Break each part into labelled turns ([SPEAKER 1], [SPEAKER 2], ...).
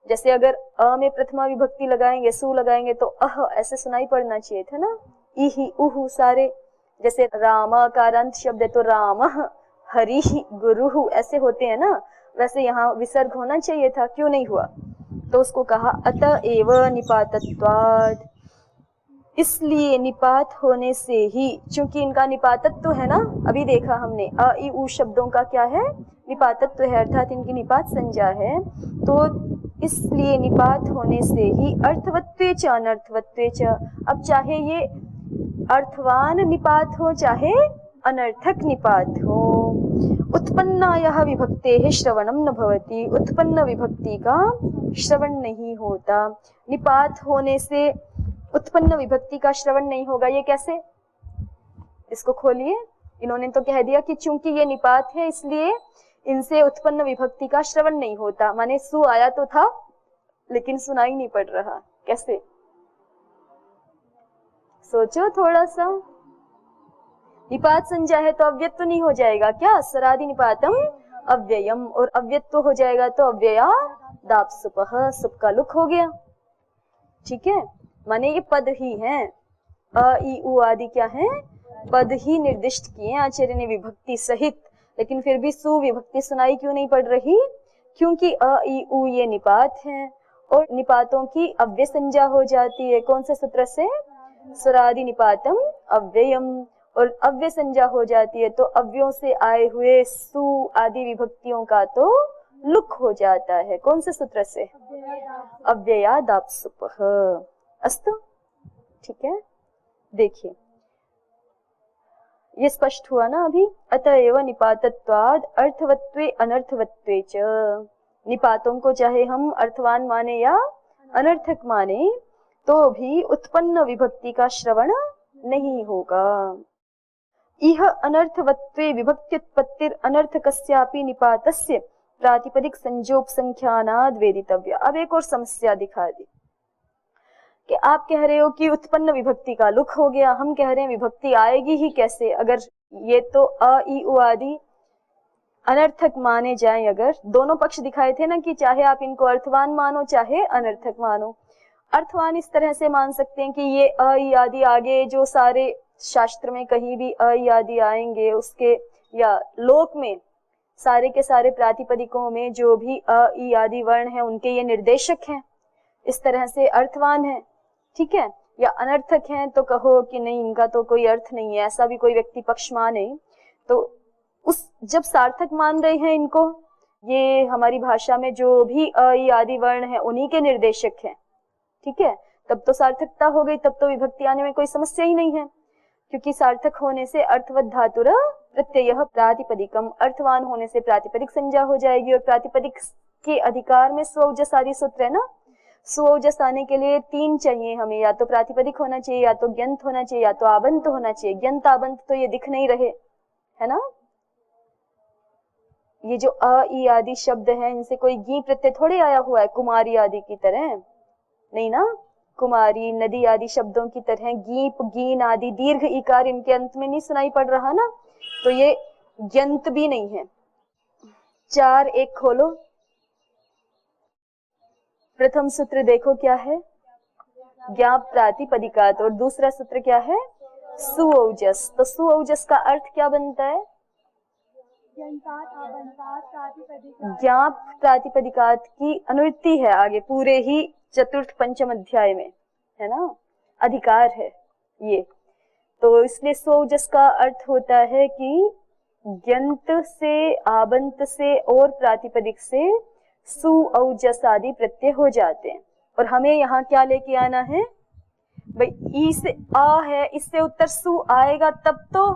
[SPEAKER 1] जैसे अगर अ में प्रथमा विभक्ति लगाएंगे, सु लगाएंगे तो अह ऐसे सुनाई पड़ना चाहिए था ना, इहि उहु सारे। जैसे रामा का अंत शब्द है तो रामः, हरिः, गुरुः ऐसे होते हैं ना, वैसे यहाँ विसर्ग होना चाहिए था, क्यों नहीं हुआ? तो उसको कहा अतएव निपातत्वात्, इसलिए निपात होने से ही, चूंकि इनका निपातत्व है ना, अभी देखा हमने अ इ उ शब्दों का क्या है, निपातत्व है, अर्थात इनकी निपात संज्ञा है। तो इसलिए निपात होने से ही अर्थवत्वे च अनर्थवत्वे च, अब चाहे ये अर्थवान निपात हो चाहे अनर्थक निपात हो, उत्पन्नायाः विभक्तेः श्रवणं न भवति, उत्पन्न विभक्ति का श्रवण नहीं होता। निपात होने से उत्पन्न विभक्ति का श्रवण नहीं होगा, ये कैसे? इसको खोलिए। इन्होंने तो कह दिया कि चूंकि ये निपात है इसलिए इनसे उत्पन्न विभक्ति का श्रवण नहीं होता, माने सु आया तो था लेकिन सुनाई नहीं पड़ रहा। कैसे? सोचो थोड़ा सा। निपात संज्ञा है तो अव्यत्व नहीं हो जाएगा क्या? सरादि निपातम अव्ययम, और अव्यत्व हो जाएगा तो अव्यया दाप सुपह, सुप का लुक हो गया। ठीक है, माने ये पद ही हैं, अ इ उ आदि क्या है, पद ही निर्दिष्ट किए आचार्य ने विभक्ति सहित। लेकिन फिर भी सु विभक्ति सुनाई क्यों नहीं पड़ रही? क्योंकि अ इ उ ये निपात हैं और निपातों की अव्यय संज्ञा हो जाती है। कौन से सूत्र से? स्वरादि निपातम अव्ययम, और अव्यय संज्ञा हो जाती है तो अव्ययों से आए हुए सु आदि विभक्तियों का तो लुक हो जाता है। कौन से सूत्र से? अव्ययादाप सुपः। अस्तु, ठीक है। देखिए ये स्पष्ट हुआ ना अभी। अतएव निपातत्वाद अर्थवत्वे अनर्थवत्वे च, निपातों को चाहे हम अर्थवान माने या अनर्थक माने तो भी उत्पन्न विभक्ति का श्रवण नहीं होगा। इह अनर्थवत्वे विभक्त्युत्पत्तिर अनर्थकस्यापि निपातस्य प्रातिपदिक संज्ञोपसंख्यानाद् वेदितव्य। अब एक और समस्या दिखा दी कि आप कह रहे हो कि उत्पन्न विभक्ति का लुक हो गया, हम कह रहे हैं विभक्ति आएगी ही कैसे? अगर ये तो अ इ उ आदि अनर्थक माने जाएं, अगर दोनों पक्ष दिखाए थे ना कि चाहे आप इनको अर्थवान मानो चाहे अनर्थक मानो। अर्थवान इस तरह से मान सकते हैं कि ये अ इ आदि आगे जो सारे शास्त्र में कहीं भी अ इ आदि आएंगे उसके, या लोक में सारे के सारे प्रातिपदिकों में जो भी अ इ आदि वर्ण हैं उनके ये निर्देशक हैं, इस तरह से अर्थवान है। ठीक है, या अनर्थक हैं तो कहो कि नहीं इनका तो कोई अर्थ नहीं है, ऐसा भी कोई व्यक्ति पक्ष माने तो उस जब सार्थक मान रहे हैं इनको, ये हमारी भाषा में जो भी अ इ आदि वर्ण है उन्हीं के निर्देशक हैं। ठीक है, तब तो सार्थकता हो गई, तब तो विभक्ति आने में कोई समस्या ही नहीं है, क्योंकि सार्थक होने से अर्थवत धातुर प्रत्ययः प्रातिपदिकम, अर्थवान होने से प्रातिपदिक संज्ञा हो जाएगी। और प्रातिपदिक के अधिकार में स्वौजस आदि सूत्र है ना, स्वौजस आने के लिए तीन चाहिए हमें, या तो प्रातिपदिक होना चाहिए, या तो ग्यंत होना चाहिए, या तो आबंत होना चाहिए। ग्यंत आबंत तो ये दिख नहीं रहे है ना, ये जो अ इ आदि शब्द हैं इनसे कोई गी प्रत्यय थोड़े आया हुआ है कुमारी आदि की तरह, नहीं ना। कुमारी नदी आदि शब्दों की तरह गीप गीन आदि दीर्घ इकार इनके अंत में नहीं सुनाई पड़ रहा ना, तो ये ग्यंत भी नहीं है। 4:1 खोलो, प्रथम सूत्र देखो क्या है, ज्ञाप प्रातिपदिकात, और दूसरा सूत्र क्या है, सुऔजस। तो सुऔजस का अर्थ क्या बनता है? ज्ञाप प्रातिपदिकात की अनुवृत्ति है आगे पूरे ही चतुर्थ पंचम अध्याय में, है ना, अधिकार है ये। तो इसलिए स्वौजस का अर्थ होता है कि ग्यंत से, आबंत से और प्रातिपदिक से सुऔजस आदि प्रत्यय हो जाते हैं। और हमें यहाँ क्या लेके आना है भाई, ई से आ है, इससे उत्तर सु आएगा तब तो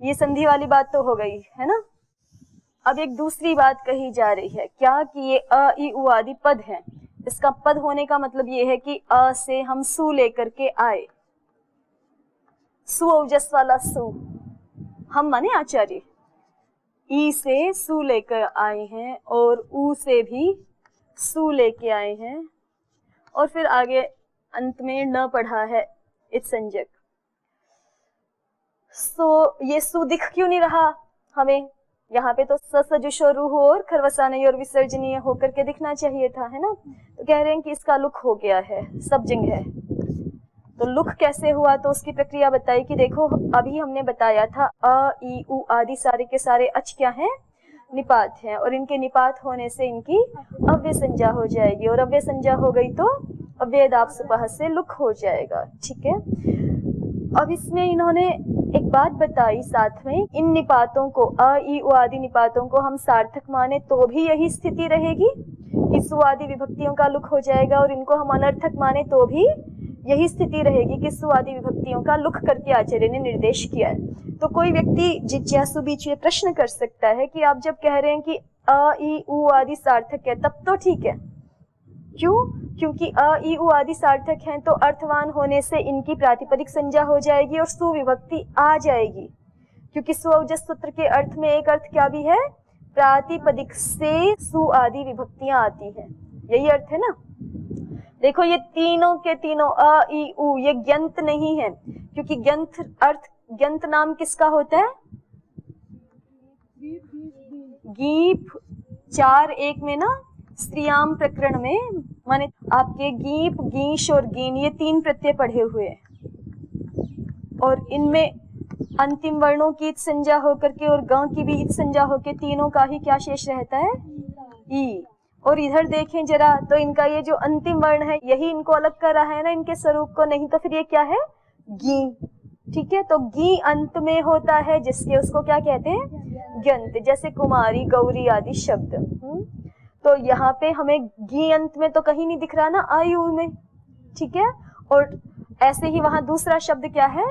[SPEAKER 1] ये संधि वाली बात तो हो गई है ना। अब एक दूसरी बात कही जा रही है क्या, कि ये अ इ उ आदि पद है, इसका पद होने का मतलब ये है कि अ से हम सु लेकर के आए, सुऔजस वाला सु, हम माने आचार्य, ई से सु लेकर आए हैं और उ से भी सु लेके आए हैं, और फिर आगे अंत में न पढ़ा है इत्संज्ञक। सो ये सु दिख क्यों नहीं रहा हमें? यहाँ पे तो ससजुषोरुः और खरवसानय और विसर्जनीय होकर के दिखना चाहिए था, है ना। तो कह रहे हैं कि इसका लुक हो गया है, सब जंग है। तो लुक कैसे हुआ, तो उसकी प्रक्रिया बताई कि देखो अभी हमने बताया था अ ई उ आदि सारे के सारे अच क्या हैं, निपात हैं, और इनके निपात होने से इनकी अव्यय संज्ञा हो जाएगी, और अव्यय संज्ञा हो गई तो अव्ययदाप सुपह से लुक हो जाएगा। ठीक है, अब इसमें इन्होंने एक बात बताई साथ में, इन निपातों को अ ई उ आदि निपातों को हम सार्थक माने तो भी यही स्थिति रहेगी कि सु आदि विभक्तियों का लुक हो जाएगा, और इनको हम अनर्थक माने तो भी यही स्थिति रहेगी कि सु आदि विभक्तियों का लुक करके आचार्य ने निर्देश किया है। तो कोई व्यक्ति जिज्ञासु बीच में प्रश्न कर सकता है कि आप जब कह रहे हैं कि अ ई उ आदि सार्थक है तब तो ठीक है, क्यों? क्योंकि अ ई उ आदि सार्थक हैं तो अर्थवान होने से इनकी प्रातिपदिक संज्ञा हो जाएगी और सु विभक्ति आ जाएगी, क्योंकि सुअवजस सूत्र के अर्थ में एक अर्थ क्या भी है, प्रातिपदिक से सु आदि विभक्तियां आती हैं, यही अर्थ है ना। देखो ये तीनों के तीनों अ ई उ ये ग्यंत नहीं है, क्योंकि ग्यंत अर्थ, ग्यंत नाम किसका होता है, गीप 4:1 में ना, स्त्रियाम प्रकरण में, माने आपके गीप गीश और गीन ये 3 प्रत्यय पढ़े हुए हैं, और इनमें अंतिम वर्णों की इत संज्ञा होकर के और ग की भी इत संज्ञा होकर तीनों का ही क्या शेष रहता है, ई। और इधर देखें जरा तो इनका ये जो अंतिम वर्ण है यही इनको अलग कर रहा है ना इनके स्वरूप को, नहीं तो फिर ये क्या है, गी। ठीक है, तो गी अंत में होता है जिसके उसको क्या कहते हैं, ग्यंत, जैसे कुमारी गौरी आदि शब्द। तो यहाँ पे हमें गी अंत में तो कहीं नहीं दिख रहा ना आयु में। ठीक है, और ऐसे ही वहां दूसरा शब्द क्या है,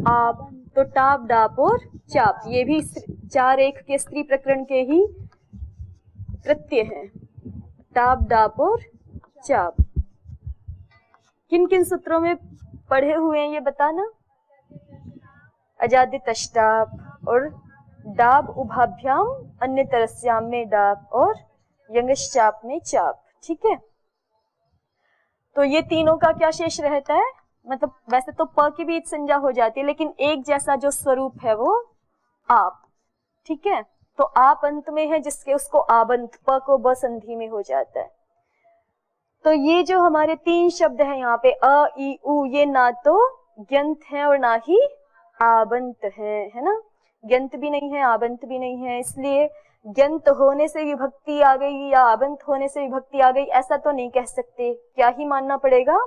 [SPEAKER 1] आप, तो टाप डाप और चाप ये भी 4:1 के स्त्री प्रकरण के ही प्रत्यय हैं, टाप डाप और चाप। किन किन सूत्रों में पढ़े हुए हैं ये बताना, अजादित अष्टाप और डाब उभाभ्याम अन्य तरस्याम में डाब और यंगश्चाप में चाप। ठीक है, तो ये तीनों का क्या शेष रहता है, मतलब वैसे तो प की भी इत संज्ञा हो जाती है, लेकिन एक जैसा जो स्वरूप है वो आप। ठीक है, तो आप अंत में है जिसके उसको आबंत, प को ब संधि में हो जाता है। तो ये जो हमारे 3 शब्द हैं यहाँ पे अ ई उ, ये ना तो ग्यंत है और ना ही आबंत है ना, ग्यंत भी नहीं है आबंत भी नहीं है, इसलिए ग्यंत होने से विभक्ति आ गई या आबंत होने से विभक्ति आ गई ऐसा तो नहीं कह सकते। क्या ही मानना पड़ेगा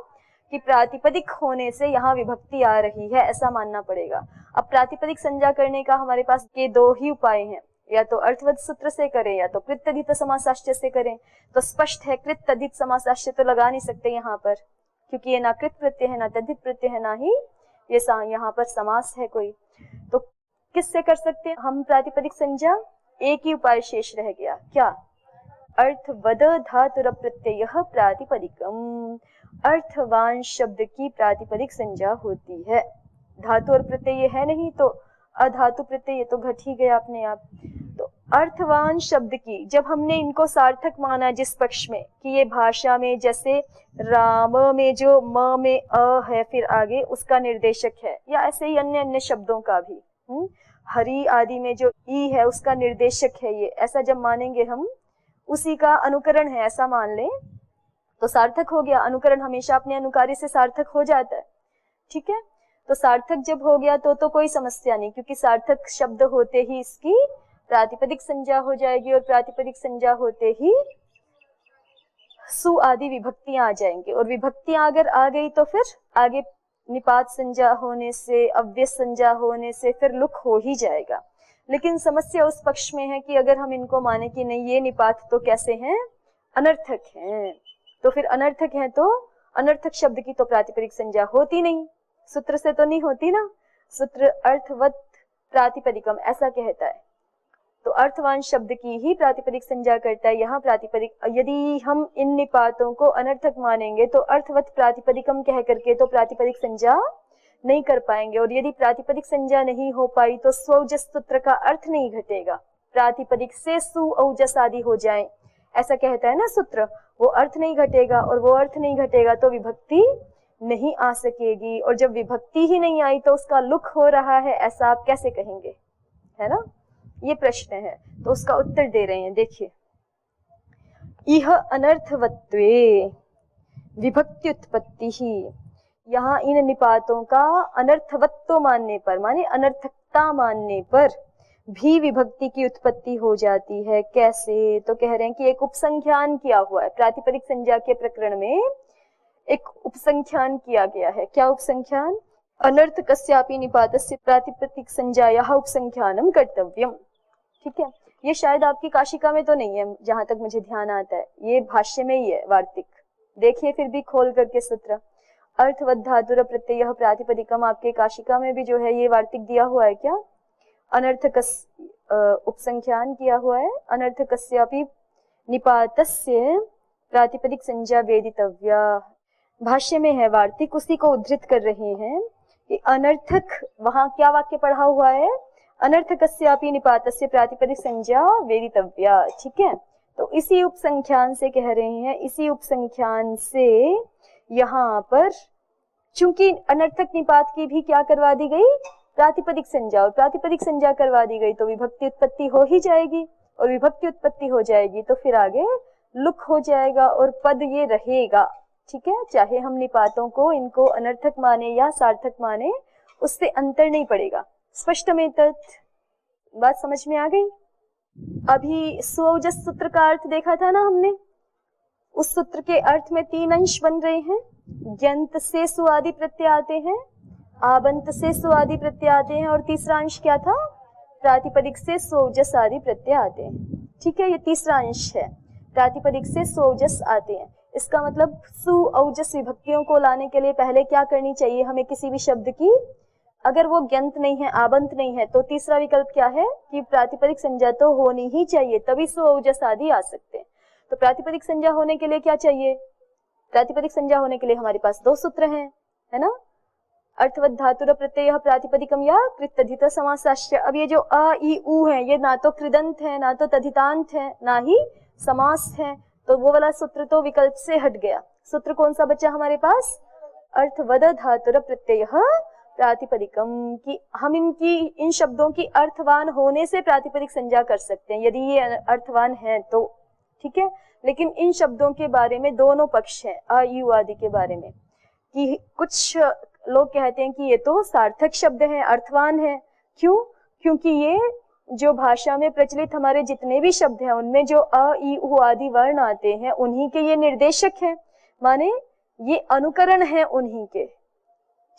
[SPEAKER 1] कि प्रातिपदिक होने से यहाँ विभक्ति आ रही है, ऐसा मानना पड़ेगा। अब प्रातिपदिक संज्ञा करने का हमारे पास ये 2 ही उपाय हैं, या तो अर्थवत सूत्र से करें या तो कृत्तधित समासाश्चर्य से करें। तो स्पष्ट है कृत्तधित समासाश्चर्य तो लगा नहीं सकते यहाँ पर, क्योंकि ये ना कृत प्रत्यय है ना तद्धित प्रत्यय है ना ही ये यहाँ पर समास है कोई। तो किससे कर सकते हैं हम प्रातिपदिक संज्ञा, एक ही उपाय शेष रह गया, क्या, अर्थवद धातुर प्रत्यय प्रातिपदिकम, अर्थवान शब्द की प्रातिपदिक संज्ञा होती है। धातु और प्रत्यय है नहीं तो अधातु प्रत्यय तो घट ही गया अपने आप। तो अर्थवान शब्द की जब हमने इनको सार्थक माना जिस पक्ष में कि ये भाषा में जैसे राम में जो म में अ है फिर आगे उसका निर्देशक है, या ऐसे ही अन्य अन्य शब्दों का भी हरि आदि में जो ई है उसका निर्देशक है, ये ऐसा जब मानेंगे हम उसी का अनुकरण है ऐसा मान लें तो सार्थक हो गया। अनुकरण हमेशा अपने अनुकारी से सार्थक हो जाता है। ठीक है, तो सार्थक जब हो गया तो कोई समस्या नहीं, क्योंकि सार्थक शब्द होते ही इसकी प्रातिपदिक संज्ञा हो जाएगी और प्रातिपदिक संज्ञा होते ही सु आदि विभक्तियां आ जाएंगी, और विभक्तियां अगर आ गई तो फिर आगे निपात संज्ञा होने से अव्यय संज्ञा होने से फिर लुक हो ही जाएगा। लेकिन समस्या उस पक्ष में है कि अगर हम इनको माने कि नहीं ये निपात तो कैसे हैं, अनर्थक हैं, तो फिर अनर्थक हैं तो अनर्थक शब्द की तो प्रातिपदिक संज्ञा होती नहीं, सूत्र से तो नहीं होती ना, सूत्र अर्थवत प्रातिपदिकम ऐसा कहता है। तो अर्थवान शब्द की ही प्रातिपदिक संज्ञा करता है यहाँ प्रातिपदिक। यदि हम इन निपातों को अनर्थक मानेंगे तो अर्थवत प्रातिपदिकम कह करके तो प्रातिपदिक संज्ञा नहीं कर पाएंगे, और यदि प्रातिपदिक संज्ञा नहीं हो पाई तो स्वौजस सूत्र का अर्थ नहीं घटेगा, प्रातिपदिक से सु औजस आदि हो जाए ऐसा कहता है ना सूत्र, वो अर्थ नहीं घटेगा, और वो अर्थ नहीं घटेगा तो विभक्ति नहीं आ सकेगी, और जब विभक्ति ही नहीं आई तो उसका लुक हो रहा है ऐसा आप कैसे कहेंगे, है ना। ये प्रश्न है, तो उसका उत्तर दे रहे हैं। देखिए, इह अनर्थवत्वे विभक्त्युत्पत्ति ही, यहाँ इन निपातों का अनर्थवत्व मानने पर, माने अनर्थकता मानने पर भी विभक्ति की उत्पत्ति हो जाती है। कैसे? तो कह रहे हैं कि एक उपसंख्यान किया हुआ है, प्रातिपदिक संज्ञा के प्रकरण में एक उपसंख्यान किया गया है। क्या उपसंख्यान? अनर्थ कस्यापि निपातस्य प्रातिपदिक संज्ञायाः उपसंख्यानम कर्तव्यम। ठीक है, ये शायद आपकी काशिका में तो नहीं है, जहां तक मुझे ध्यान आता है, ये भाष्य में ही है, वार्तिक। देखिए फिर भी खोल करके सूत्र, अर्थवत धातुर प्रत्यय प्रातिपदिकम, आपके काशिका में भी जो है ये वार्तिक दिया हुआ है। क्या? अनर्थकस उपसंख्यान किया हुआ है, अनर्थकस्यापि निपातस्य प्रातिपदिक संज्ञा वेदितव्या। भाष्य में है वार्तिक, उसी को उद्धृत कर रहे हैं कि अनर्थक, वहां क्या वाक्य पढ़ा हुआ है? अनर्थकस्यापि निपातस्य प्रातिपदिक संज्ञा वेदितव्या। ठीक है, तो इसी उपसंख्यान से कह रहे हैं, इसी उपसंख्यान से यहाँ पर चूंकि अनर्थक निपात की भी क्या करवा दी गई? प्रातिपदिक संज्ञा, और प्रातिपदिक संज्ञा करवा दी गई तो विभक्ति उत्पत्ति हो ही जाएगी, और विभक्ति उत्पत्ति हो जाएगी तो फिर आगे लुक हो जाएगा और पद ये रहेगा। ठीक है, चाहे हम निपातों को इनको अनर्थक माने या सार्थक माने, उससे अंतर नहीं पड़ेगा। स्पष्ट में तत् बात समझ में आ गई? अभी सुओजस सूत्र का अर्थ देखा था ना हमने, उस सूत्र के अर्थ में 3 अंश बन रहे हैं। ग्यंत से सुआदि प्रत्यय आते हैं, आबंत से सुआदि प्रत्यय आते हैं, और तीसरा अंश क्या था? प्रातिपदिक से सुओजस आदि प्रत्यय आते हैं। ठीक है, ये तीसरा अंश है, प्रातिपदिक से सुओजस आते हैं। इसका मतलब सुओजस विभक्तियों को लाने के लिए पहले क्या करनी चाहिए हमें? किसी भी शब्द की अगर वो ग्यंत नहीं है, आबंत नहीं है, तो तीसरा विकल्प क्या है कि प्रातिपदिक संज्ञा तो होनी ही चाहिए, तभी सुओजस आदि आ सकते हैं। तो प्रातिपदिक संज्ञा होने के लिए क्या चाहिए? प्रातिपदिक संज्ञा होने के लिए हमारे पास 2 सूत्र हैं, है ना? अर्थवत धातुर प्रत्यय प्रातिपदिकम या कृतधित समासाश्च। अब ये जो अ ई उ है, ये ना तो कृदंत है, ना तो तद्धितांत है, ना ही समास है, तो वो वाला सूत्र तो विकल्प से हट गया। सूत्र कौन सा बचा हमारे पास? अर्थवद धातुर प्रत्यय प्रातिपदिकम की, हम इन शब्दों की अर्थवान होने से प्रातिपदिक संज्ञा कर सकते हैं, यदि ये अर्थवान है तो। ठीक है, लेकिन इन शब्दों के बारे में दोनों पक्ष हैं, अ ई उ आदि के बारे में, कि कुछ लोग कहते हैं कि ये तो सार्थक शब्द है, अर्थवान है। क्यों? क्योंकि ये जो भाषा में प्रचलित हमारे जितने भी शब्द हैं, उनमें जो अ ई उ आदि वर्ण आते हैं, उन्हीं के ये निर्देशक हैं, माने ये अनुकरण है उन्हीं के।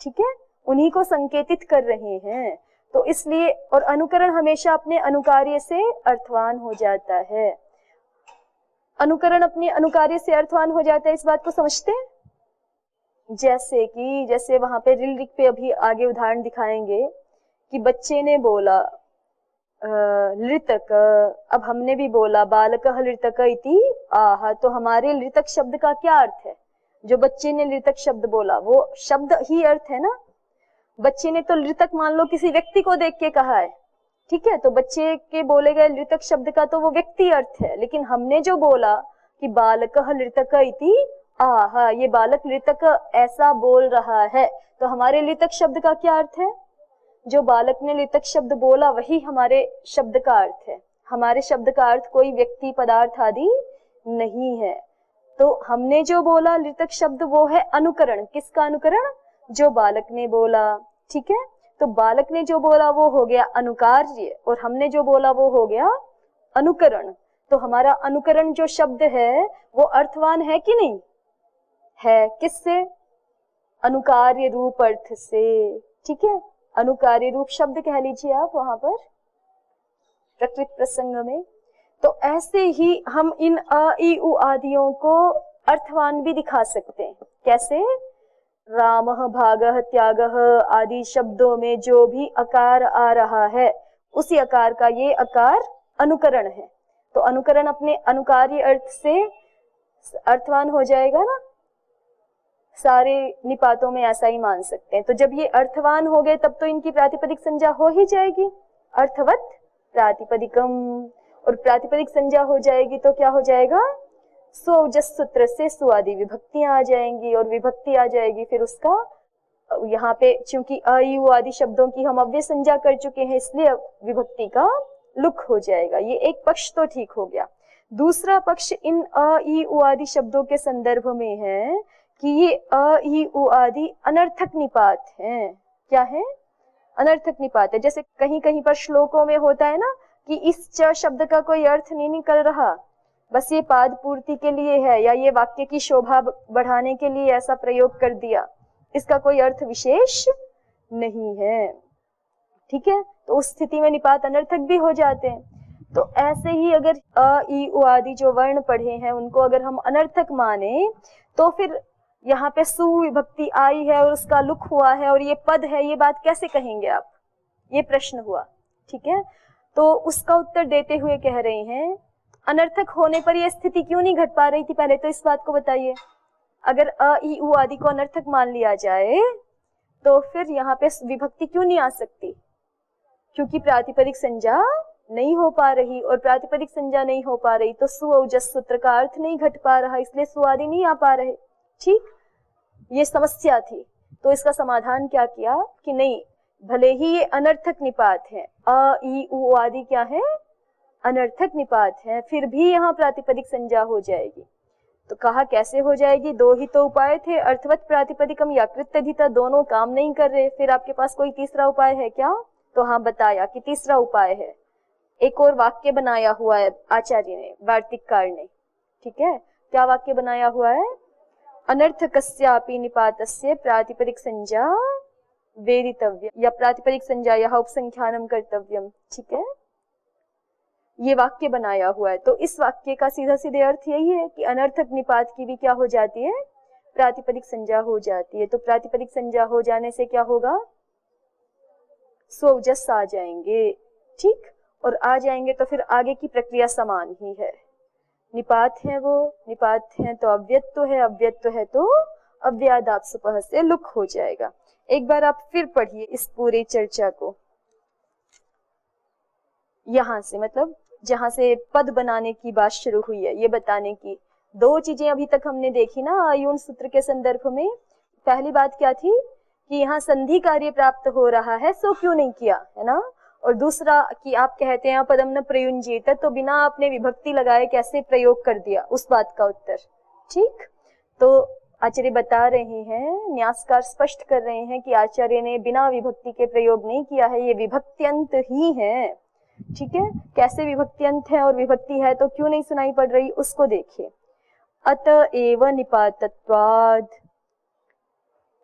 [SPEAKER 1] ठीक है, उन्हीं को संकेतित कर रहे हैं, तो इसलिए, और अनुकरण हमेशा अपने अनुकार्य से अर्थवान हो जाता है। अनुकरण अपने अनुकार्य से अर्थवान हो जाता है, इस बात को समझते हैं? जैसे वहां पे रिल रिक पे अभी आगे उदाहरण दिखाएंगे कि बच्चे ने बोला लृतक, अब हमने भी बोला बालकः लृतक इति आह, तो हमारे लृतक शब्द का क्या अर्थ है? जो बच्चे ने लृतक शब्द बोला वो शब्द ही अर्थ है ना। बच्चे ने तो लृतक मान लो किसी व्यक्ति को देख के कहा है, ठीक है, तो बच्चे के बोले गए लृतक शब्द का तो वो व्यक्ति अर्थ है, लेकिन हमने जो बोला कि बालकः लृतक इति आह, ये बालक लृतक ऐसा बोल रहा है, तो हमारे लृतक शब्द का क्या अर्थ है? जो बालक ने लृतक शब्द बोला वही हमारे शब्द का अर्थ है। हमारे शब्द का अर्थ कोई व्यक्ति पदार्थ आदि नहीं है। तो हमने जो बोला लृतक शब्द वो है अनुकरण। किसका अनुकरण? जो बालक ने बोला। ठीक है, तो बालक ने जो बोला वो हो गया अनुकार्य, और हमने जो बोला वो हो गया अनुकरण। तो हमारा अनुकरण जो शब्द है वो अर्थवान है कि नहीं है? किससे? अनुकार्य रूप अर्थ से। ठीक है, अनुकार्य रूप शब्द कह लीजिए आप वहां पर प्रकृत प्रसंग में। तो ऐसे ही हम इन अ ई उ आदियों को अर्थवान भी दिखा सकते हैं। कैसे? रामः भागः त्यागः आदि शब्दों में जो भी अकार आ रहा है, उसी अकार का ये अकार अनुकरण है, तो अनुकरण अपने अनुकार्य अर्थ से अर्थवान हो जाएगा ना। सारे निपातों में ऐसा ही मान सकते हैं। तो जब ये अर्थवान हो गए तब तो इनकी प्रातिपदिक संज्ञा हो ही जाएगी, अर्थवत प्रातिपदिकम, और प्रातिपदिक संज्ञा हो जाएगी तो क्या हो जाएगा? सुओजस सूत्र से सुआदि विभक्तियां आ जाएंगी, और विभक्ति आ जाएगी फिर उसका, यहाँ पे चूंकि अ ई उ आदि शब्दों की हम अव्यय संज्ञा कर चुके हैं, इसलिए विभक्ति का लुक हो जाएगा। ये एक पक्ष तो ठीक हो गया। दूसरा पक्ष इन अ ई उ आदि शब्दों के संदर्भ में है कि ये अ ई उ आदि अनर्थक निपात हैं। क्या है? अनर्थक निपात है। जैसे कहीं कहीं पर श्लोकों में होता है ना कि इस च शब्द का कोई अर्थ नहीं निकल रहा, बस ये पाद पूर्ति के लिए है, या ये वाक्य की शोभा बढ़ाने के लिए ऐसा प्रयोग कर दिया, इसका कोई अर्थ विशेष नहीं है। ठीक है, तो उस स्थिति में निपात अनर्थक भी हो जाते हैं। तो ऐसे ही अगर अ ई उ आदि जो वर्ण पढ़े हैं उनको अगर हम अनर्थक माने तो फिर यहाँ पे सु विभक्ति आई है और उसका लुक हुआ है और ये पद है, ये बात कैसे कहेंगे आप? ये प्रश्न हुआ। ठीक है, तो उसका उत्तर देते हुए कह रहे हैं अनर्थक होने पर यह स्थिति क्यों नहीं घट पा रही थी? पहले तो इस बात को बताइए। अगर अ ई उ आदि को अनर्थक मान लिया जाए तो फिर यहाँ पे विभक्ति क्यों नहीं आ सकती? क्योंकि प्रातिपदिक संज्ञा नहीं हो पा रही, और प्रातिपदिक संज्ञा नहीं हो पा रही तो सु औजस सूत्र का अर्थ नहीं घट पा रहा, इसलिए सु आदि नहीं आ पा रहे। ठीक, ये समस्या थी। तो इसका समाधान क्या किया कि नहीं, भले ही ये अनर्थक निपात है, अ ई उ आदि क्या है? अनर्थक निपात है, फिर भी यहाँ प्रातिपदिक संज्ञा हो जाएगी। तो कहा कैसे हो जाएगी? दो ही तो उपाय थे, अर्थवत प्रातिपदिकम या कृत्यधिता, दोनों काम नहीं कर रहे। फिर आपके पास कोई तीसरा उपाय है क्या? तो हाँ, बताया कि तीसरा उपाय है। एक और वाक्य बनाया हुआ है आचार्य ने, वार्तिककार ने। ठीक है, क्या वाक्य बनाया हुआ है? अनर्थकस्यापि निपातस्य प्रातिपदिक संज्ञा वेदितव्य, या प्रातिपदिक संज्ञा या उपसंख्यानम कर्तव्यम। ठीक है, ये वाक्य बनाया हुआ है। तो इस वाक्य का सीधा सीधे अर्थ यही है कि अनर्थक निपात की भी क्या हो जाती है? प्रातिपदिक संज्ञा हो जाती है। तो प्रातिपदिक संज्ञा हो जाने से क्या होगा? स्वजस आ जाएंगे। ठीक, और आ जाएंगे तो फिर आगे की प्रक्रिया समान ही है। निपात है वो, निपात है तो अव्यत्व है, अव्यत्व है तो अव्यादात सुपह से लुक हो जाएगा। एक बार आप फिर पढ़िए इस पूरी चर्चा को, यहां से, मतलब जहां से पद बनाने की बात शुरू हुई है, ये बताने की। दो चीजें अभी तक हमने देखी ना आयुण सूत्र के संदर्भ में। पहली बात क्या थी कि यहाँ संधि कार्य प्राप्त हो रहा है, सो क्यों नहीं किया, है ना। और दूसरा कि आप कहते हैं पदम न प्रयुंजित, तो बिना आपने विभक्ति लगाए कैसे प्रयोग कर दिया, उस बात का उत्तर। ठीक, तो आचार्य बता रहे हैं, न्यासकार स्पष्ट कर रहे हैं कि आचार्य ने बिना विभक्ति के प्रयोग नहीं किया है, ये विभक्त्यंत ही है। ठीक है, कैसे विभक्त्यंत है और विभक्ति है तो क्यों नहीं सुनाई पड़ रही, उसको देखिए। अतएव निपातत्वाद,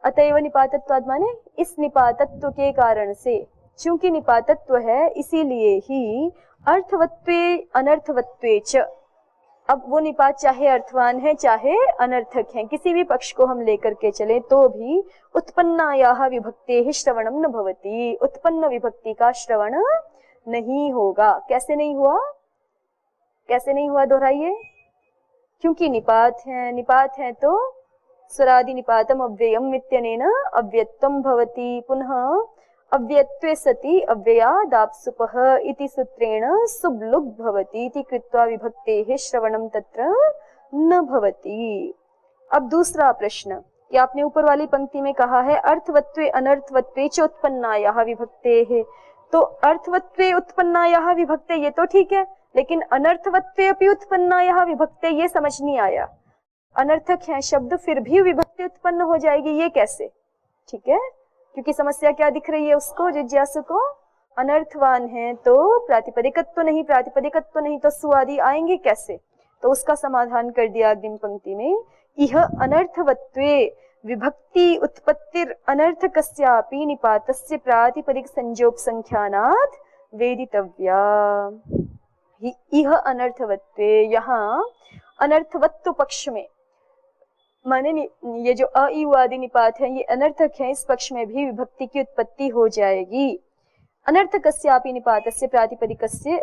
[SPEAKER 1] अतएव निपातत्वाद माने इस निपातत्व के कारण से, चूंकि निपातत्व है इसीलिए ही अर्थवत्वे अनर्थवत्वे च। अब वो निपात चाहे अर्थवान है चाहे अनर्थक है, किसी भी पक्ष को हम लेकर के चले तो भी उत्पन्नायाः विभक्तेः श्रवणम न भवति, उत्पन्न विभक्ति का श्रवण नहीं होगा। कैसे नहीं हुआ, कैसे नहीं हुआ, दोहराइए। क्योंकि निपात है, निपात है तो स्वरादि निपातम अव्ययम इत्यनेन अव्यत्वम भवति। पुनः अव्यत्वे सति अव्ययादाप्सुपः इति सूत्रेण सुब्लुग् भवति इति कृत्वा विभक्तेः श्रवणम तत्र न भवति। अब दूसरा प्रश्न कि आपने ऊपर वाली पंक्ति में कहा है अर्थवत्वे अनर्थवत्वे च उत्पन्नायाः विभक्तेः, तो अर्थवत्वे उत्पन्नायाः विभक्ते ये तो ठीक है, लेकिन अनर्थवत्वे अपि उत्पन्नायाः विभक्ते ये समझ नहीं आया। अनर्थक है शब्द फिर भी विभक्ति उत्पन्न हो जाएगी, ये कैसे? ठीक है, क्योंकि समस्या क्या दिख रही है उसको, जिज्ञासु को, अनर्थवान है तो प्रातिपदिकत्व नहीं, प्रातिपदिकत्व नहीं तो सु आदि आएंगे कैसे? तो उसका समाधान कर दिया अग्रिम पंक्ति में, इह अनर्थवत्वे विभक्ति उत्पत्तिर अनर्थकस्यापि निपातस्य प्रातिपदिक संज्ञोपसंख्यानात् वेदितव्या। इह अनर्थवत्वे, यहाँ अनर्थवत्व पक्ष में माने ये जो अ ई उ आदि निपात है ये अनर्थक है, इस पक्ष में भी विभक्ति की उत्पत्ति हो जाएगी। अनर्थकस्यापि निपातस्य प्रातिपदिकस्य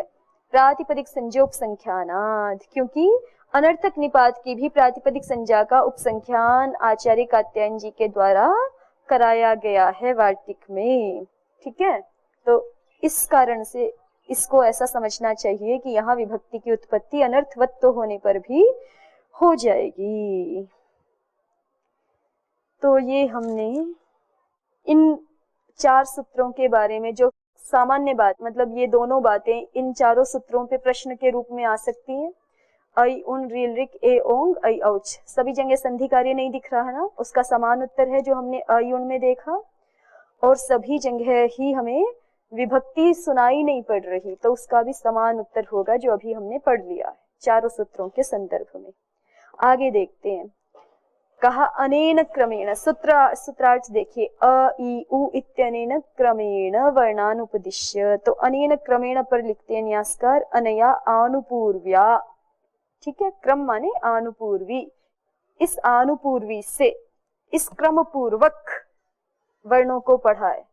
[SPEAKER 1] प्रातिपदिक संज्ञोपसंख्यानात्, क्योंकि अनर्थक निपात की भी प्रातिपदिक संज्ञा का उपसंख्यान आचार्य कात्यायन जी के द्वारा कराया गया है वार्तिक में। ठीक है, तो इस कारण से इसको ऐसा समझना चाहिए कि यहाँ विभक्ति की उत्पत्ति अनर्थवत्व होने पर भी हो जाएगी। तो ये हमने इन 4 सूत्रों के बारे में जो सामान्य बात, मतलब ये दोनों बातें इन चारों सूत्रों पे प्रश्न के रूप में आ सकती हैं। ऐ उन रील रिक ए ओंग ऐ औच, सभी जगह संधि कार्य नहीं दिख रहा है ना, उसका समान उत्तर है जो हमने ऐ उन में देखा। और सभी जगह ही हमें विभक्ति सुनाई नहीं पड़ रही, तो उसका भी समान उत्तर होगा जो अभी हमने पढ़ लिया है चारों सूत्रों के संदर्भ में। आगे देखते हैं। कहा अनेन क्रमेण, सूत्रार्थ देखिए, अ ई उ इत्यनेन क्रमेण वर्णानुपदिश्य, तो अनेन क्रमेण पर लिखते हैं न्यासकार अनया आनुपूर्व्या, ठीक है, क्रम माने आनुपूर्वी, इस आनुपूर्वी से, इस क्रम पूर्वक वर्णों को पढ़ा है।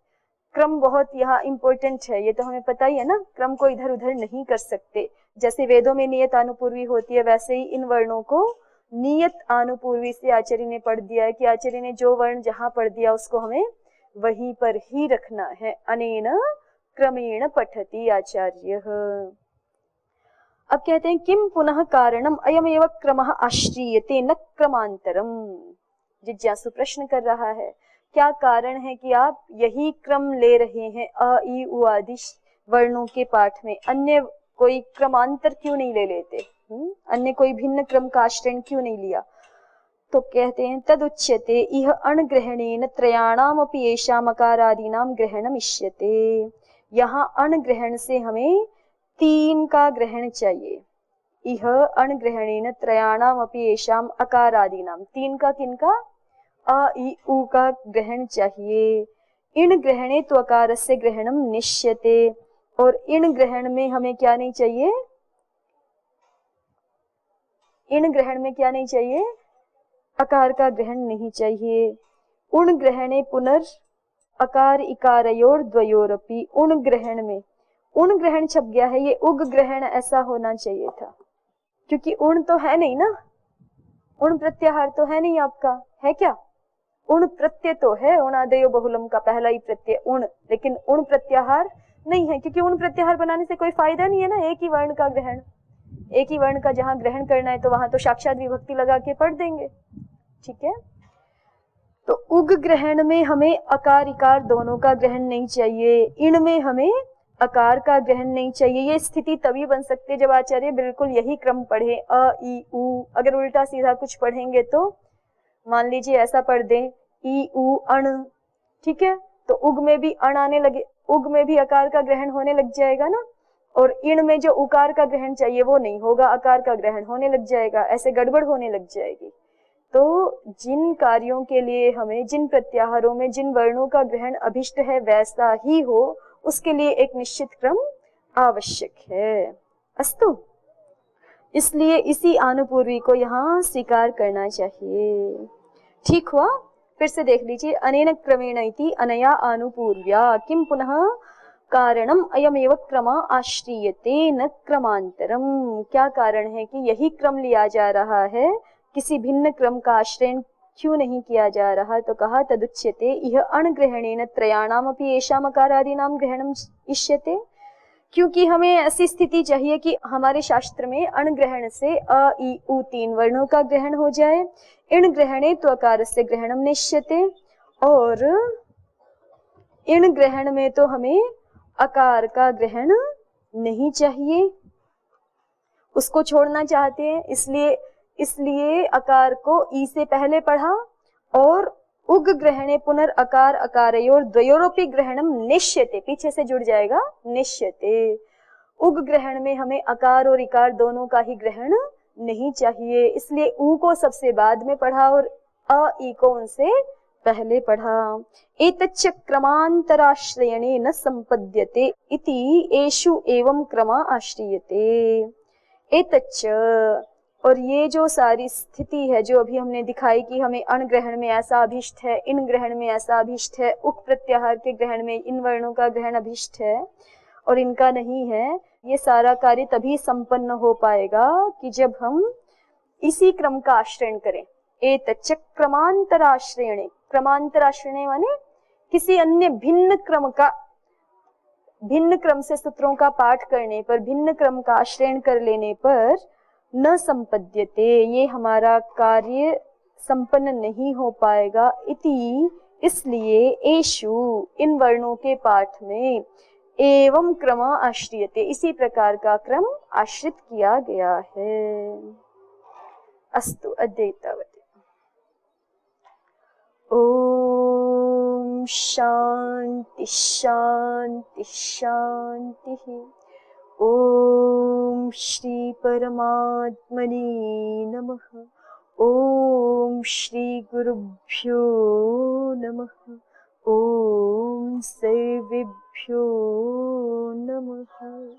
[SPEAKER 1] क्रम बहुत यहाँ इंपॉर्टेंट है, ये तो हमें पता ही है ना, क्रम को इधर उधर नहीं कर सकते। जैसे वेदों में नियत आनुपूर्वी होती है, वैसे ही इन वर्णों को नियत आनुपूर्वी से आचार्य ने पढ़ दिया है कि आचार्य ने जो वर्ण जहां पढ़ दिया उसको हमें वहीं पर ही रखना है। अनेन क्रमेण पठति आचार्य। अब कहते हैं किम पुनः कारणम अयमेव क्रमः आश्रीयते न क्रमांतरम। जिज्ञासु प्रश्न कर रहा है, क्या कारण है कि आप यही क्रम ले रहे हैं अ ई उ आदि वर्णों के पाठ में, अन्य कोई क्रमांतर क्यों नहीं ले लेते, अन्य कोई भिन्न क्रम का आश्रय क्यों नहीं लिया? तो कहते हैं तदुच्यते इह अणग्रहणेन त्रयाणामपि येषाम् अकारादीनां ग्रहणम् इष्यते। यहाँ अणग्रहण से हमें तीन का ग्रहण चाहिए। इह अणग्रहणेन त्रयाणामपि येषाम् अकारादीनां, तीन का किनका? अ ई उ का ग्रहण चाहिए। इण ग्रहणे तो अकारस्य ग्रहणम् निश्यते, और इण ग्रहण में हमें क्या नहीं चाहिए? इण ग्रहण में क्या नहीं चाहिए? अकार का ग्रहण नहीं चाहिए। उण ग्रहणे पुनर् अकार इकारयोर द्वयोरपि, उण ग्रहण में, उण ग्रहण छप गया है, ये उग ग्रहण ऐसा होना चाहिए था, क्योंकि उण तो है नहीं ना, उण प्रत्याहार तो है नहीं आपका, है क्या? उण प्रत्यय तो है, उणादेयो बहुलम का पहला ही प्रत्यय उण, लेकिन उण प्रत्याहार नहीं है, क्योंकि उण प्रत्याहार बनाने से कोई फायदा नहीं है ना। एक ही वर्ण का ग्रहण, एक ही वर्ण का जहां ग्रहण करना है तो वहां तो साक्षात विभक्ति लगा के पढ़ देंगे, ठीक है। तो उग ग्रहण में हमें अकार इकार दोनों का ग्रहण नहीं चाहिए, इण में हमें अकार का ग्रहण नहीं चाहिए। ये स्थिति तभी बन सकती है जब आचार्य बिल्कुल यही क्रम पढ़े, अ ई उ। अगर उल्टा सीधा कुछ पढ़ेंगे तो मान लीजिए ऐसा पढ़ दें ई उ अण, ठीक है, तो उग में भी अण आने लगे, उग में भी अकार का ग्रहण होने लग जाएगा ना, और इण में जो उकार का ग्रहण चाहिए वो नहीं होगा, अकार का ग्रहण होने लग जाएगा, ऐसे गड़बड़ होने लग जाएगी। तो जिन कार्यों के लिए हमें, जिन प्रत्याहारों में जिन वर्णों का ग्रहण अभिष्ट है वैसा ही हो, उसके लिए एक निश्चित क्रम आवश्यक है। अस्तु, इसलिए इसी आनुपूर्वी को यहाँ स्वीकार करना चाहिए। ठीक हुआ? फिर से देख लीजिए, अनेन क्रमेण इति अनया आनुपूर्व्या किम पुनः कारणम अयमेव क्रम आश्रीयते न क्रमांतरम। क्या कारण है कि यही क्रम लिया जा रहा है, किसी भिन्न क्रम का आश्रय क्यों नहीं किया जा रहा? तो कहा तदुच्यते इह अणग्रहणेन त्रयाणामपि येषाम् अकारादीनां ग्रहणम् इष्यते। क्योंकि हमें ऐसी स्थिति चाहिए कि हमारे शास्त्र में अणग्रहण से अ ई उ तीन वर्णों का ग्रहण हो जाए, इण ग्रहणे तो अकारस्य ग्रहणम् निश्यते, और इण ग्रहण में तो हमें अकार का ग्रहण नहीं चाहिए, उसको छोड़ना चाहते हैं, इसलिए अकार को ई से पहले पढ़ा, और उग ग्रहणे पुनर् अकार अकारयोर द्वयोरपि ग्रहणम निश्यते, पीछे से जुड़ जाएगा निश्यते। उग ग्रहण में हमें अकार और इकार दोनों का ही ग्रहण नहीं चाहिए, इसलिए उ को सबसे बाद में पढ़ा और अ ई को उनसे पहले पढ़ा। एतच्च क्रमांतराश्रयणे न संपद्यते इति एषु एवं क्रमा आश्रियते। एतच्च, और ये जो सारी स्थिति है जो अभी हमने दिखाई कि हमें अण ग्रहण में ऐसा अभिष्ट है, इन ग्रहण में ऐसा अभिष्ट है, उक प्रत्याहार के ग्रहण में इन वर्णों का ग्रहण अभिष्ट है और इनका नहीं है, ये सारा कार्य तभी संपन्न हो पाएगा कि जब हम इसी क्रम का आश्रयण करें। एतच्च क्रमांतराश्रयणे, क्रमांतराश्रयणे माने किसी अन्य भिन्न क्रम का, भिन्न क्रम से सूत्रों का पाठ करने पर, भिन्न क्रम का आश्रयण कर लेने पर न संपद्यते, ये हमारा कार्य संपन्न नहीं हो पाएगा। इति, इसलिए, एषु, इन वर्णों के पाठ में, एवं क्रम आश्रियते, इसी प्रकार का क्रम आश्रित किया गया है। अस्तु अद्य तावत्। ओम शांति शांति शांति। ओम श्री परमात्मने नमः। ओम श्री गुरुभ्यो नमः। ओम सर्वेभ्यो नमः।